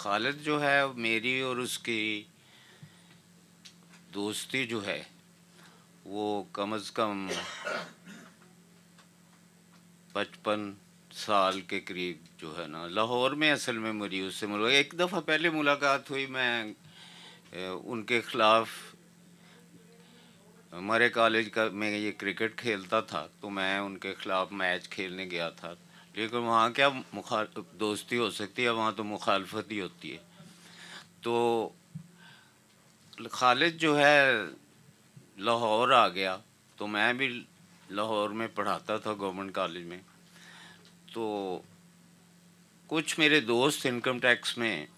खालिद जो है मेरी और उसकी दोस्ती जो है वो कम से कम 55 साल के करीब जो है ना, लाहौर में असल में मेरी उससे मुलाकात, एक दफ़ा पहले मुलाकात हुई। मैं उनके ख़िलाफ़, हमारे कॉलेज का में ये क्रिकेट खेलता था तो मैं उनके ख़िलाफ़ मैच खेलने गया था, लेकिन वहाँ क्या दोस्ती हो सकती है, वहाँ तो मुखालफत ही होती है। तो खालिद जो है लाहौर आ गया, तो मैं भी लाहौर में पढ़ाता था गवर्नमेंट कॉलेज में। तो कुछ मेरे दोस्त इनकम टैक्स में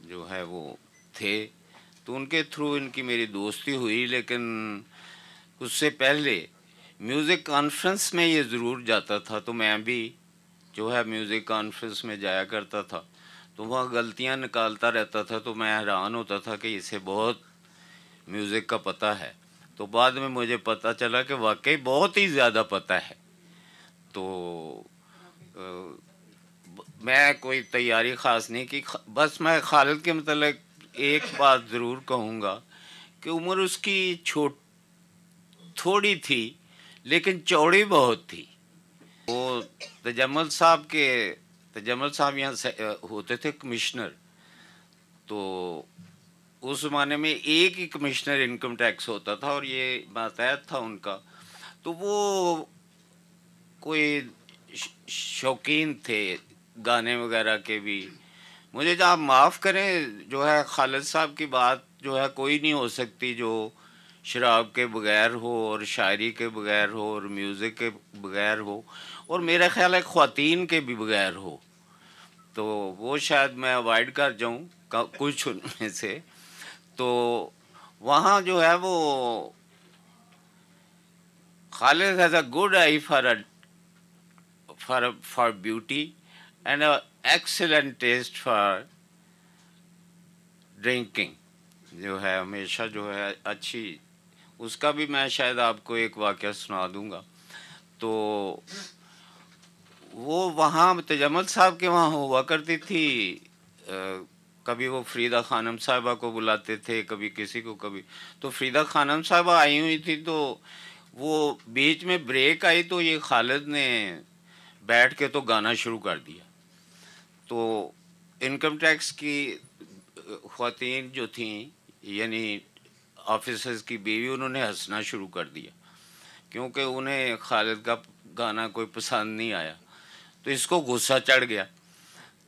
जो है वो थे, तो उनके थ्रू इनकी मेरी दोस्ती हुई। लेकिन उससे पहले म्यूज़िक कॉन्फ्रेंस में ये ज़रूर जाता था, तो मैं भी जो है म्यूज़िक कॉन्फ्रेंस में जाया करता था। तो वहाँ गलतियाँ निकालता रहता था, तो मैं हैरान होता था कि इसे बहुत म्यूज़िक का पता है। तो बाद में मुझे पता चला कि वाकई बहुत ही ज़्यादा पता है। तो मैं कोई तैयारी ख़ास नहीं की, बस मैं खालिद के मतलब एक बात ज़रूर कहूँगा कि उम्र उसकी थोड़ी थी लेकिन चौड़ी बहुत थी। वो तजम्मल साहब यहाँ से होते थे कमिश्नर। तो उस ज़माने में एक ही कमिश्नर इनकम टैक्स होता था और ये मातहत था उनका। तो वो कोई शौकीन थे गाने वगैरह के भी। मुझे जो आप माफ़ करें, जो है खालिद साहब की बात जो है कोई नहीं हो सकती जो शराब के बगैर हो और शायरी के बगैर हो और म्यूज़िक के बगैर हो, और मेरा ख़्याल है ख़वातीन के भी बगैर हो। तो वो शायद मैं अवॉइड कर जाऊँ कुछ उनमें से। तो वहाँ जो है वो Khalid has a good eye for beauty and a excellent taste for drinking. जो है हमेशा जो है अच्छी, उसका भी मैं शायद आपको एक वाक़या सुना दूँगा। तो वो वहाँ तजम्मल साहब के वहाँ हुआ करती थी। कभी वो फ़रीदा ख़ानम साहिबा को बुलाते थे, कभी किसी को, कभी तो फ़रीदा ख़ानम साहिबा आई हुई थी। तो वो बीच में ब्रेक आई तो ये खालिद ने बैठ के तो गाना शुरू कर दिया। तो इनकम टैक्स की ख़वातीन जो थीं, यानी ऑफिसर्स की बीवी, उन्होंने हंसना शुरू कर दिया क्योंकि उन्हें खालिद का गाना कोई पसंद नहीं आया। तो इसको गुस्सा चढ़ गया।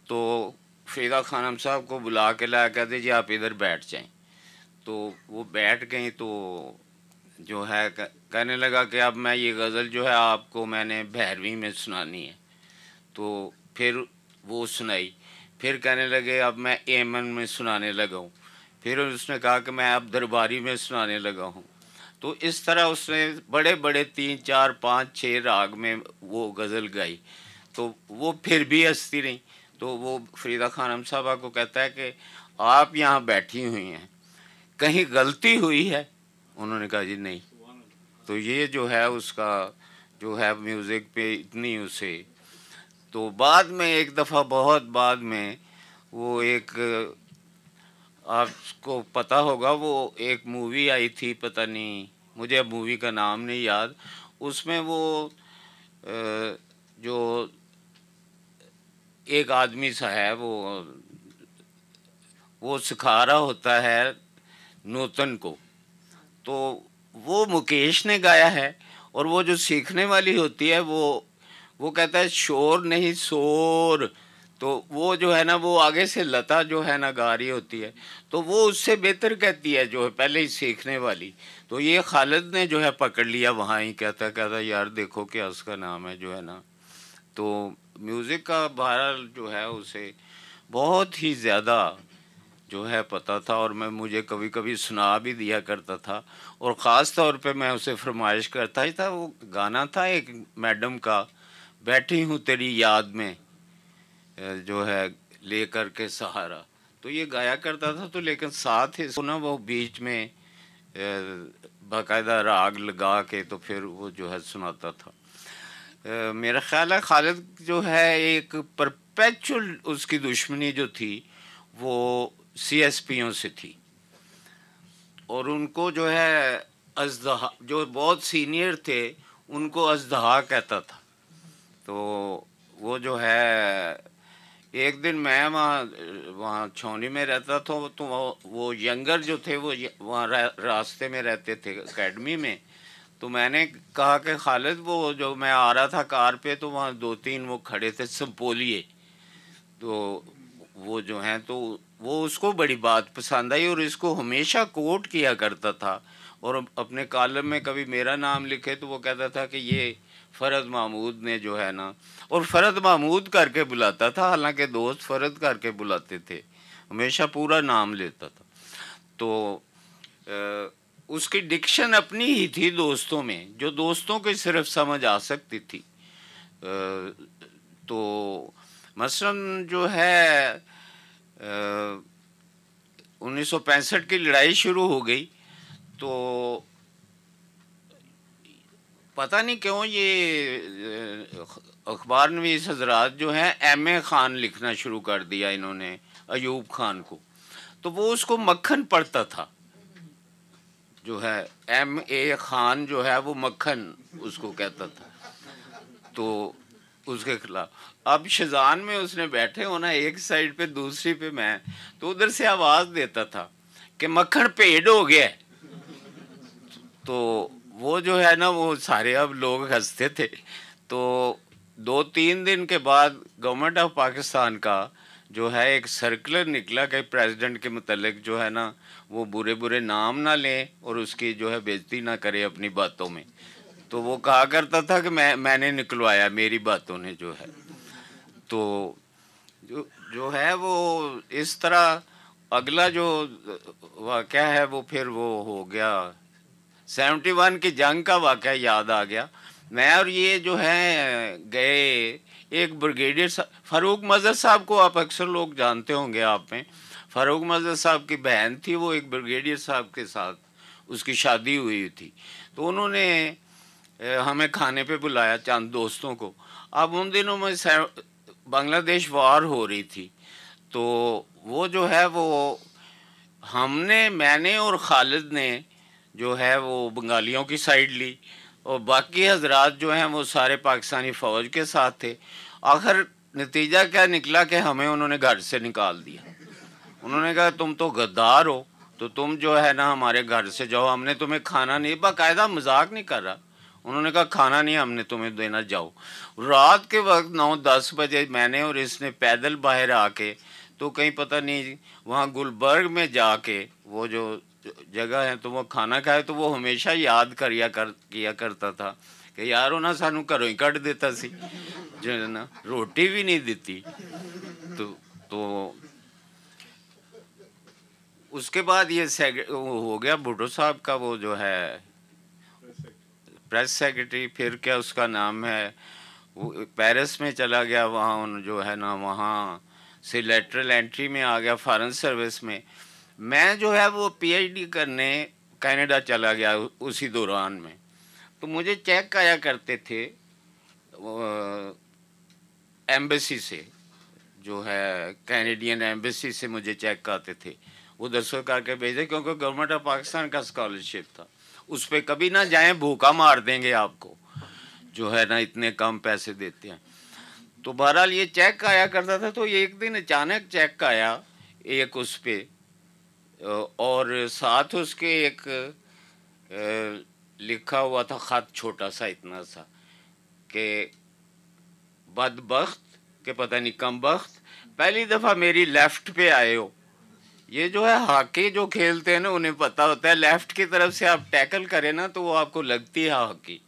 तो फ़रीदा ख़ानम साहब को बुला के लाया, कहते जी आप इधर बैठ जाएं। तो वो बैठ गई। तो जो है कहने लगा कि अब मैं ये गज़ल जो है आपको मैंने 12वीं में सुनानी है। तो फिर वो सुनाई। फिर कहने लगे अब मैं एमन में सुनाने लगा हूँ। फिर उसने कहा कि मैं अब दरबारी में सुनाने लगा हूँ। तो इस तरह उसने बड़े बड़े 3 4 5 6 राग में वो गज़ल गाई। तो वो फिर भी हंसती रहीं। तो वो फ़रीदा ख़ानम साहबा को कहता है कि आप यहाँ बैठी हुई हैं, कहीं गलती हुई है? उन्होंने कहा जी नहीं। तो ये जो है उसका जो है म्यूज़िक पे इतनी उसे। तो बाद में एक दफ़ा, बहुत बाद में, वो एक, आपको पता होगा, वो एक मूवी आई थी, पता नहीं मुझे अब मूवी का नाम नहीं याद। उसमें वो जो एक आदमी सा है, वो सिखा रहा होता है नूतन को। तो वो मुकेश ने गाया है। और वो जो सीखने वाली होती है वो कहता है शोर नहीं शोर। तो वो जो है ना, वो आगे से लता जो है ना गा रही होती है, तो वो उससे बेहतर कहती है जो है पहले ही सीखने वाली। तो ये खालिद ने जो है पकड़ लिया वहाँ ही, कहता कहता यार देखो क्या उसका नाम है जो है ना। तो म्यूज़िक का बहरहाल जो है उसे बहुत ही ज़्यादा जो है पता था, और मैं मुझे कभी कभी सुना भी दिया करता था। और ख़ास तौर पे मैं उसे फरमाइश करता ही था। वो गाना था एक मैडम का, बैठी हूँ तेरी याद में, जो है लेकर के सहारा। तो ये गाया करता था। तो लेकिन साथ ही ना वो बीच में बाकायदा राग लगा के तो फिर वो जो है सुनाता था। मेरा ख़्याल है खालिद जो है एक परपेचुअल उसकी दुश्मनी जो थी वो सीएसपीओ से थी, और उनको जो है अजदहा, जो बहुत सीनियर थे उनको अजदहा कहता था। तो वो जो है, एक दिन मैं वहाँ वहाँ छावनी में रहता था, तो वो यंगर जो थे वो वहाँ रास्ते में रहते थे एकेडमी में। तो मैंने कहा कि खालिद, वो जो मैं आ रहा था कार पे, तो वहाँ दो तीन वो खड़े थे संपोलिए, तो वो जो हैं, तो वो उसको बड़ी बात पसंद आई और इसको हमेशा कोट किया करता था। और अपने कॉलम में कभी मेरा नाम लिखे तो वो कहता था कि ये फ़रद महमूद ने जो है ना, और फ़रद महमूद करके बुलाता था, हालांकि दोस्त फ़रद करके बुलाते थे, हमेशा पूरा नाम लेता था। तो उसकी डिक्शन अपनी ही थी दोस्तों में, जो दोस्तों को सिर्फ समझ आ सकती थी। तो मसलन जो है 1965 की लड़ाई शुरू हो गई, तो पता नहीं क्यों ये अखबार नवीस हजरात जो हैं एम.ए. खान लिखना शुरू कर दिया इन्होंने अयूब खान को। तो वो उसको मक्खन पढ़ता था, जो है M.A. खान जो है वो मक्खन उसको कहता था। तो उसके खिलाफ अब शजान में उसने बैठे होना एक साइड पे, दूसरी पे मैं, तो उधर से आवाज़ देता था कि मक्खन पेड़ हो गया। तो वो जो है ना, वो सारे अब लोग हंसते थे। तो 2-3 दिन के बाद गवर्नमेंट ऑफ पाकिस्तान का जो है एक सर्कुलर निकला कि प्रेसिडेंट के मुतल्लिक जो है ना, वो बुरे बुरे नाम ना लें और उसकी जो है बेइज्जती ना करे अपनी बातों में। तो वो कहा करता था कि मैंने निकलवाया, मेरी बातों ने जो है। तो जो जो है वो इस तरह अगला जो वाक़या है वो फिर वो हो गया, 71 की जंग का वाक़या याद आ गया। मैं और ये जो है गए, एक ब्रिगेडियर फ़ारूक मजहर साहब को आप अक्सर लोग जानते होंगे आप में। फ़ारूक मजहर साहब की बहन थी, वो एक ब्रिगेडियर साहब के साथ उसकी शादी हुई थी। तो उन्होंने हमें खाने पे बुलाया, चंद दोस्तों को। अब उन दिनों में बांग्लादेश वार हो रही थी, तो वो जो है वो मैंने और खालिद ने जो है वो बंगालियों की साइड ली, और बाकी हजरात जो हैं वो सारे पाकिस्तानी फ़ौज के साथ थे। आखिर नतीजा क्या निकला कि हमें उन्होंने घर से निकाल दिया। उन्होंने कहा तुम तो गद्दार हो, तो तुम जो है ना हमारे घर से जाओ, हमने तुम्हें खाना नहीं, बाकायदा मजाक नहीं कर रहा, उन्होंने कहा खाना नहीं हमने तुम्हें देना, जाओ। रात के वक्त 9-10 बजे मैंने और इसने पैदल बाहर आके, तो कहीं पता नहीं वहाँ गुलबर्ग में जाके वो जो जगह है, तो वो खाना खाए। तो वो हमेशा याद किया करता था कि यार ना सानू घरों ही कट देता सी, जो है ना रोटी भी नहीं देती। तो उसके बाद ये वो हो गया भुट्टो साहब का वो जो है प्रेस सेक्रेटरी, फिर क्या उसका नाम है, वो पेरिस में चला गया, वहाँ जो है ना वहाँ से लेटरल एंट्री में आ गया फॉरेन सर्विस में। मैं जो है वो पीएचडी करने कनाडा चला गया उसी दौरान में। तो मुझे चेक आया करते थे एम्बेसी से, जो है कैनेडियन एम्बेसी से मुझे चेक आते थे, वो 10 करके भेजे, क्योंकि गवर्नमेंट ऑफ पाकिस्तान का स्कॉलरशिप था। उस पर कभी ना जाएं, भूखा मार देंगे आपको, जो है ना इतने कम पैसे देते हैं। तो बहरहाल ये चेक आया करता था। तो एक दिन अचानक चेक आया एक उस पे, और साथ उसके एक लिखा हुआ था खत, छोटा सा इतना सा, कि बदबख्त के पता नहीं कम बख्त, पहली दफ़ा मेरी लेफ्ट पे आए हो। ये जो है हॉकी जो खेलते हैं ना उन्हें पता होता है, लेफ्ट की तरफ से आप टैकल करें ना तो वो आपको लगती है हॉकी।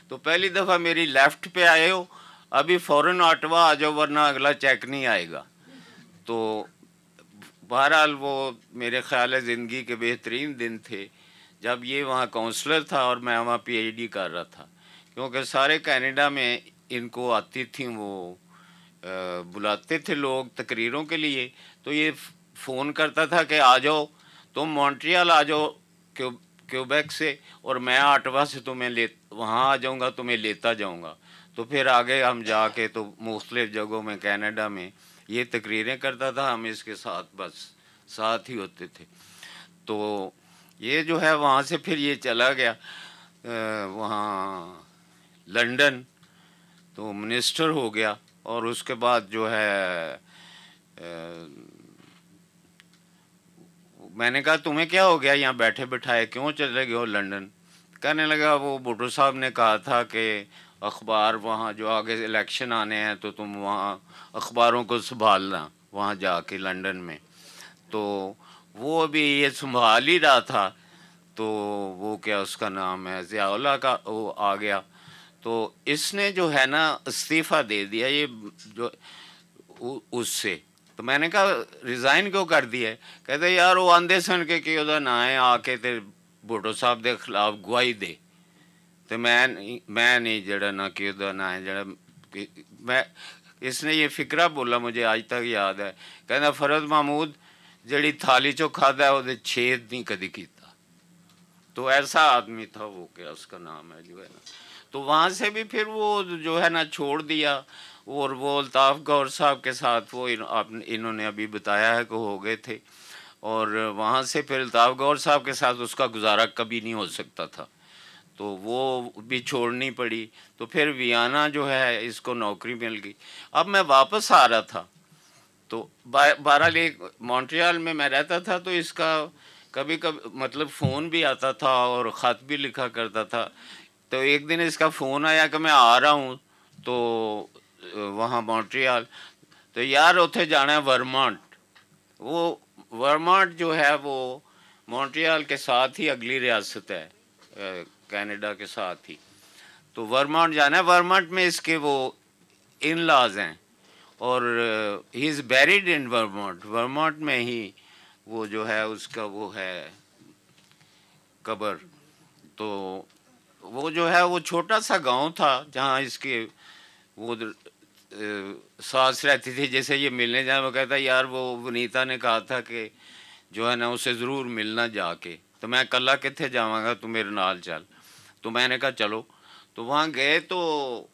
तो पहली दफ़ा मेरी लेफ्ट पे आए हो, अभी फ़ौरन ऑटवा आ जाओ वरना अगला चेक नहीं आएगा। तो बहरहाल वो मेरे ख्याल है ज़िंदगी के बेहतरीन दिन थे जब ये वहाँ काउंसलर था और मैं वहाँ पीएचडी कर रहा था, क्योंकि सारे कनाडा में इनको आती थी, वो बुलाते थे लोग तकरीरों के लिए। तो ये फ़ोन करता था कि आ जाओ तुम मॉन्ट्रियल आ जाओ क्यूबेक से, और मैं ऑटवा से तुम्हें वहाँ आ जाऊँगा, तुम्हें लेता जाऊँगा। तो फिर आगे हम जाके तो मुख्तलिफ़ जगहों में कनाडा में ये तकरीरें करता था, हम इसके साथ बस साथ ही होते थे। तो ये जो है वहाँ से फिर ये चला गया वहाँ लंदन, तो मिनिस्टर हो गया। और उसके बाद जो है मैंने कहा तुम्हें क्या हो गया, यहाँ बैठे बिठाए क्यों चले गए हो लंदन? कहने लगा वो भुट्टो साहब ने कहा था कि अखबार वहाँ जो आगे इलेक्शन आने हैं तो तुम वहाँ अखबारों को संभालना वहाँ जाके लंदन में। तो वो अभी ये संभाल ही रहा था, तो वो क्या उसका नाम है ज़ियाउल्लाह का वो आ गया, तो इसने जो है ना इस्तीफ़ा दे दिया ये जो उससे। तो मैंने कहा रिज़ाइन क्यों कर दिया है? कहते यार वो आंदे सन कि ਉਹਦਾ ਨਾਂ है आके ते भुट्टो साहब के खिलाफ गवाही दे। तो मैं नहीं जड़ा ना कि ਉਹਦਾ ਨਾਂ है जड़ा मैं इसने ये फिक्रा बोला मुझे आज तक याद है। कहना फरद महमूद जड़ी थाली चो खादा है वो छेद नहीं कभी किया। तो ऐसा आदमी था वो, क्या उसका नाम है जो है ना। तो वहाँ से भी फिर वो जो है ना छोड़ दिया। और वो अल्ताफ़ गौर साहब के साथ वो इन्होंने अभी बताया है कि हो गए थे। और वहाँ से फिर अल्ताफ़ गौर साहब के साथ उसका गुजारा कभी नहीं हो सकता था, तो वो भी छोड़नी पड़ी। तो फिर वियना जो है इसको नौकरी मिल गई। अब मैं वापस आ रहा था, तो बहरहाल मॉन्ट्रियल में मैं रहता था, तो इसका कभी कभी मतलब फ़ोन भी आता था और ख़त भी लिखा करता था। तो एक दिन इसका फ़ोन आया कि मैं आ रहा हूँ तो वहाँ मॉन्ट्रियल, तो यार उथे जाना है वर्मांट। वो वर्मांट जो है वो मॉन्ट्रियल के साथ ही अगली रियासत है कनाडा के साथ ही। तो वर्मांट जाना है। वर्मांट में इसके वो इन लॉज हैं और ही इज़ बैरिड इन वर्मांट। वर्मांट में ही वो जो है उसका वो है कब्र। तो वो जो है वो छोटा सा गांव था जहाँ इसके वो सास रहती थी। जैसे ये मिलने जाए वो कहता यार वो वनीता ने कहा था कि जो है ना उसे ज़रूर मिलना जाके। तो मैं कल्ला कितने जावांगा, तू मेरे नाल चल। तो मैंने कहा चलो। तो वहाँ गए तो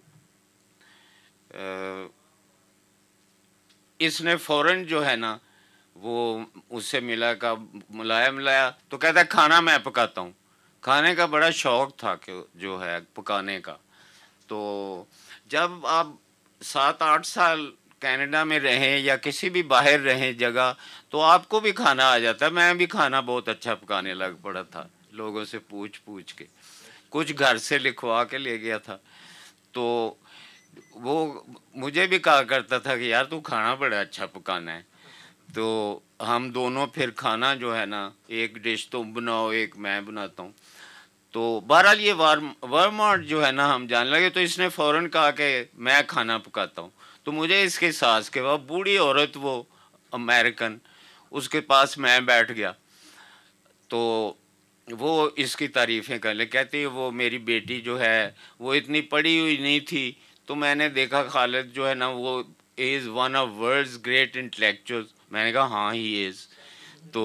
इसने फ़ौरन जो है ना वो उससे मिला का मिलाया। तो कहता खाना मैं पकाता हूँ। खाने का बड़ा शौक़ था कि जो है पकाने का। तो जब आप 7-8 साल कनाडा में रहें या किसी भी बाहर रहें जगह, तो आपको भी खाना आ जाता है। मैं भी खाना बहुत अच्छा पकाने लग पड़ा था, लोगों से पूछ पूछ के, कुछ घर से लिखवा के ले गया था। तो वो मुझे भी कहा करता था कि यार तू खाना बड़ा अच्छा पकाना है। तो हम दोनों फिर खाना जो है ना एक डिश तुम बनाओ एक मैं बनाता हूँ। तो बहरहाल ये वर्मार्ट जो है ना हम जाने लगे। तो इसने फ़ौरन कहा कि मैं खाना पकाता हूँ। तो मुझे इसके सास के बाद बूढ़ी औरत वो अमेरिकन, उसके पास मैं बैठ गया। तो वो इसकी तारीफ़ें कर ले, कहती है वो मेरी बेटी जो है वो इतनी पढ़ी हुई नहीं थी। तो मैंने देखा खालिद जो है ना वो is one of world's great intellectuals. मैंने कहा हाँ ही इज़। तो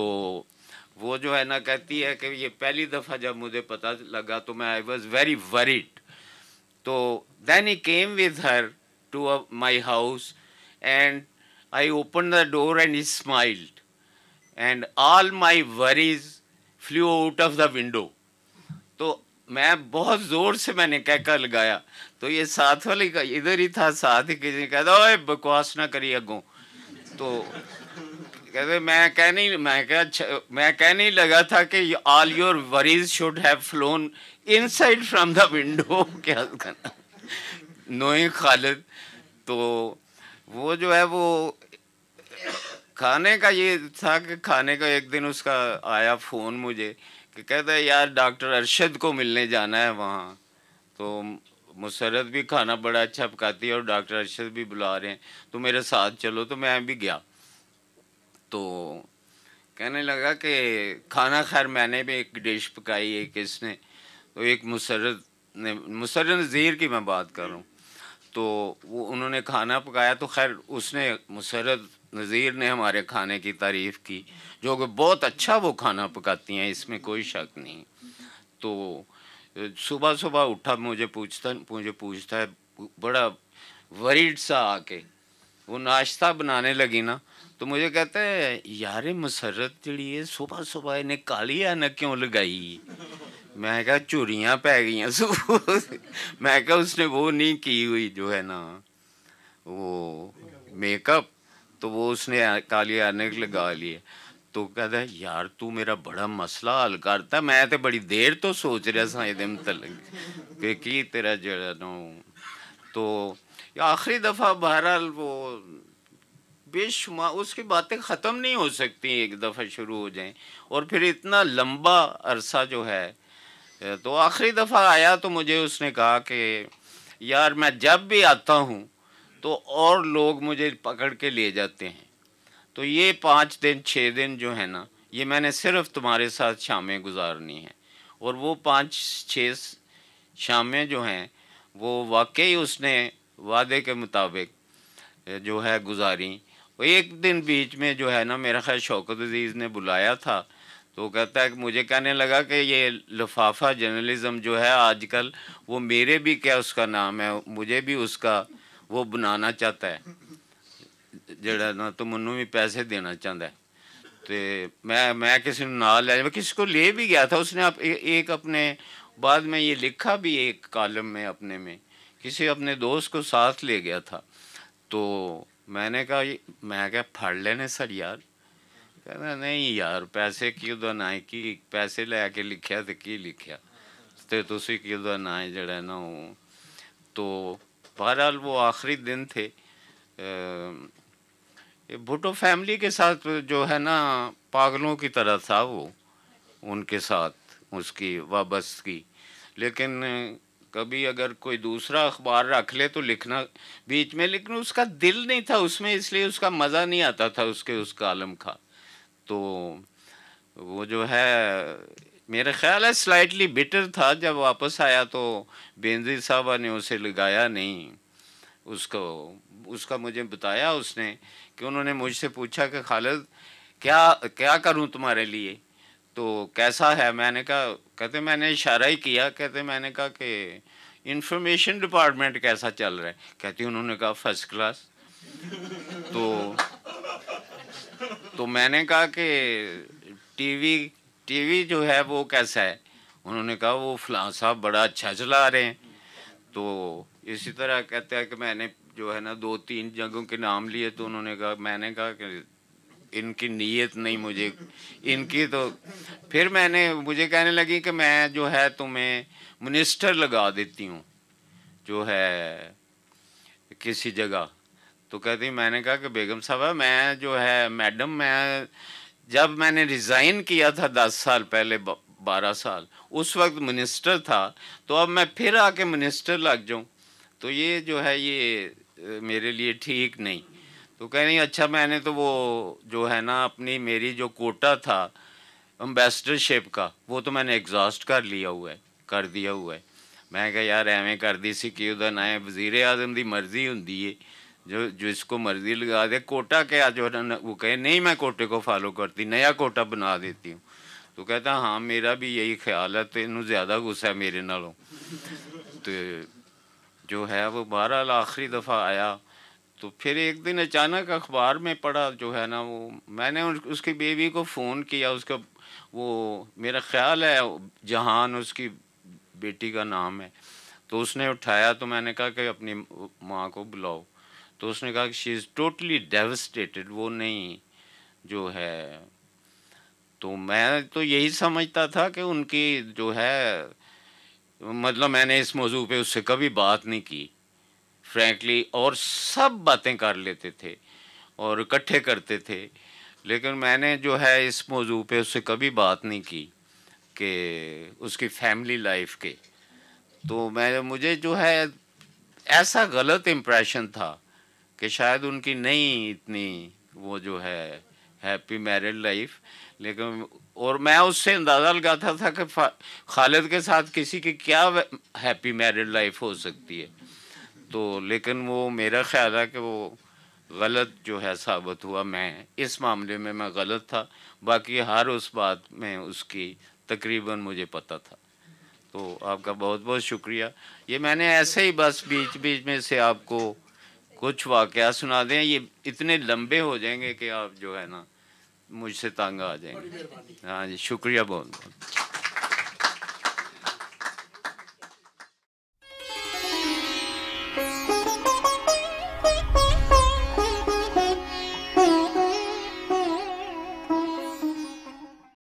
वो जो है ना कहती है कि ये पहली दफ़ा जब मुझे पता लगा तो मैं आई वॉज वेरी वरीड। तो then he came with her to my house and I open the door and he smiled and all my worries flew out of the window. तो मैं बहुत ज़ोर से मैंने कहका लगाया। तो ये साथ वाले का इधर ही था, साथ ही किसी ने कहता ओए बकवास ना करिए अगों। तो कहते मैं कहने लगा था कि all your worries should have phloem inside from the window. क्या करना नोइंग खालिद। तो वो जो है वो खाने का ये था कि खाने का एक दिन उसका आया फ़ोन मुझे कि कहता है यार डॉक्टर अरशद को मिलने जाना है वहाँ। तो मुसरत भी खाना बड़ा अच्छा पकाती है और डॉक्टर अरशद भी बुला रहे हैं, तो मेरे साथ चलो। तो मैं भी गया। तो कहने लगा कि खाना खैर मैंने भी एक डिश पकाई एक इसने, तो एक मुसरत नज़ीर की मैं बात कर रहा हूँ। तो वो उन्होंने खाना पकाया। तो खैर उसने मुसरत नज़ीर ने हमारे खाने की तारीफ़ की, जो कि बहुत अच्छा वो खाना पकाती हैं, इसमें कोई शक नहीं। तो सुबह सुबह उठा मुझे पूछता है बड़ा वरीड सा आके वो नाश्ता बनाने लगी ना, तो मुझे कहता है यार ये मसरत जड़ी है सुबह सुबह इन्हें काली ऐनक क्यों लगाई। मैं कहा चूड़ियाँ पै गई हैं सुबह। मैं कहा उसने वो नहीं की हुई जो है ना वो मेकअप, तो वो उसने काली ऐनक लगा ली है। तो कहता है यार तू मेरा बड़ा मसला हल करता, मैं तो बड़ी देर तो सोच रहा था ये मतलब कि तेरा जड़ा ना। तो आखिरी दफ़ा बहरहाल वो बेशुमार उसकी बातें ख़त्म नहीं हो सकती एक दफ़ा शुरू हो जाएं, और फिर इतना लंबा अरसा जो है। तो आखिरी दफ़ा आया तो मुझे उसने कहा कि यार मैं जब भी आता हूँ तो और लोग मुझे पकड़ के ले जाते हैं, तो ये 5 दिन 6 दिन जो है ना ये मैंने सिर्फ तुम्हारे साथ शामें गुजारनी हैं। और वो 5 6 शामें जो हैं वो वाकई उसने वादे के मुताबिक जो है गुजारी। वो एक दिन बीच में जो है ना मेरा ख्याल शौकत अजीज़ ने बुलाया था, तो कहता है कि मुझे कहने लगा कि ये लिफाफा जर्नलिज़्म जो है आजकल वो मेरे भी क्या उसका नाम है, मुझे भी उसका वो बनाना चाहता है जड़ा ना, तो मनु भी पैसे देना चाहता है। तो मैं किसी ने नाल ले, मैं किसी को ले भी गया था, उसने एक अपने बाद में ये लिखा भी एक कॉलम में अपने में, किसी अपने दोस्त को साथ ले गया था। तो मैंने कहा मैं क्या फड़ लेने सर यार। कहना नहीं यार पैसे क्यों दा ना कि पैसे लैके लिखिया तो की लिखिया ते तुसी क्यों दा ना जड़ा ना वो। तो बहरहाल वो आखिरी दिन थे। ये भुट्टो फैमिली के साथ जो है ना पागलों की तरह था वो, उनके साथ उसकी वाबस्तगी। लेकिन कभी अगर कोई दूसरा अखबार रख ले तो लिखना बीच में, लेकिन उसका दिल नहीं था उसमें, इसलिए उसका मज़ा नहीं आता था उसके उस कालम का। तो वो जो है मेरा ख्याल है स्लाइटली बिटर था। जब वापस आया तो बेनज़ीर साहबा ने उसे लगाया नहीं उसको, उसका मुझे बताया उसने कि उन्होंने मुझसे पूछा कि खालिद क्या क्या करूं तुम्हारे लिए, तो कैसा है। मैंने कहा, कहते मैंने इशारा ही किया, कहते मैंने कहा कि इंफॉर्मेशन डिपार्टमेंट कैसा चल रहा है। कहती उन्होंने कहा फर्स्ट क्लास। तो मैंने कहा कि टीवी टीवी जो है वो कैसा है। उन्होंने कहा वो फलां साहब बड़ा अच्छा चला रहे हैं। तो इसी तरह कहते हैं कि मैंने जो है ना 2 3 जगहों के नाम लिए, तो उन्होंने कहा, मैंने कहा कि इनकी नीयत नहीं मुझे इनकी। तो फिर मुझे कहने लगी कि मैं जो है तुम्हें मिनिस्टर लगा देती हूँ जो है किसी जगह। तो कहती मैंने कहा कि बेगम साहबा मैं जो है मैडम मैं जब मैंने रिज़ाइन किया था 10 साल पहले 12 साल उस वक्त मिनिस्टर था, तो अब मैं फिर आके मिनिस्टर लग जाऊं तो ये जो है ये मेरे लिए ठीक नहीं। तो कह रही अच्छा मैंने तो वो जो है ना अपनी मेरी जो कोटा था एम्बेसडरशिप का वो तो मैंने एग्जॉस्ट कर लिया हुआ है, कर दिया हुआ है। मैं कहा यार एवें कर दी सी कि उदा ना वजीर आजम की मर्जी होंगी है जो जिसको मर्जी लगा दे। कोटा क्या जो वो कहे नहीं मैं कोटे को फॉलो करती, नया कोटा बना देती हूँ। तो कहता हाँ मेरा भी यही ख्याल है, तो इनू ज़्यादा गुस्सा है मेरे नालों। तो जो है वो बहरहाल आखिरी दफ़ा आया। तो फिर एक दिन अचानक अखबार में पढ़ा जो है ना वो, मैंने उसकी बेबी को फ़ोन किया, उसका वो मेरा ख्याल है जहान उसकी बेटी का नाम है। तो उसने उठाया, तो मैंने कहा कि अपनी माँ को बुलाओ। तो उसने कहा कि शी इज़ टोटली डेवस्टेटेड, वो नहीं जो है। तो मैं तो यही समझता था कि उनकी जो है मतलब मैंने इस मौजू पे उससे कभी बात नहीं की फ्रैंकली, और सब बातें कर लेते थे और इकट्ठे करते थे, लेकिन मैंने जो है इस मौजू पे उससे कभी बात नहीं की कि उसकी फैमिली लाइफ के। तो मुझे जो है ऐसा गलत इम्प्रेशन था कि शायद उनकी नहीं इतनी वो जो है हैप्पी मैरिड लाइफ। लेकिन और मैं उससे अंदाज़ा लगाता था कि खालिद के साथ किसी की क्या हैप्पी मैरिड लाइफ हो सकती है। तो लेकिन वो मेरा ख्याल है कि वो गलत जो है साबित हुआ। मैं इस मामले में मैं गलत था, बाकी हर उस बात में उसकी तकरीबन मुझे पता था। तो आपका बहुत बहुत शुक्रिया। ये मैंने ऐसे ही बस बीच बीच में से आपको कुछ वाकया सुना दें, ये इतने लंबे हो जाएंगे कि आप जो है ना मुझसे तंग आ जाएंगे। हाँ जी, शुक्रिया बहुत बहुत।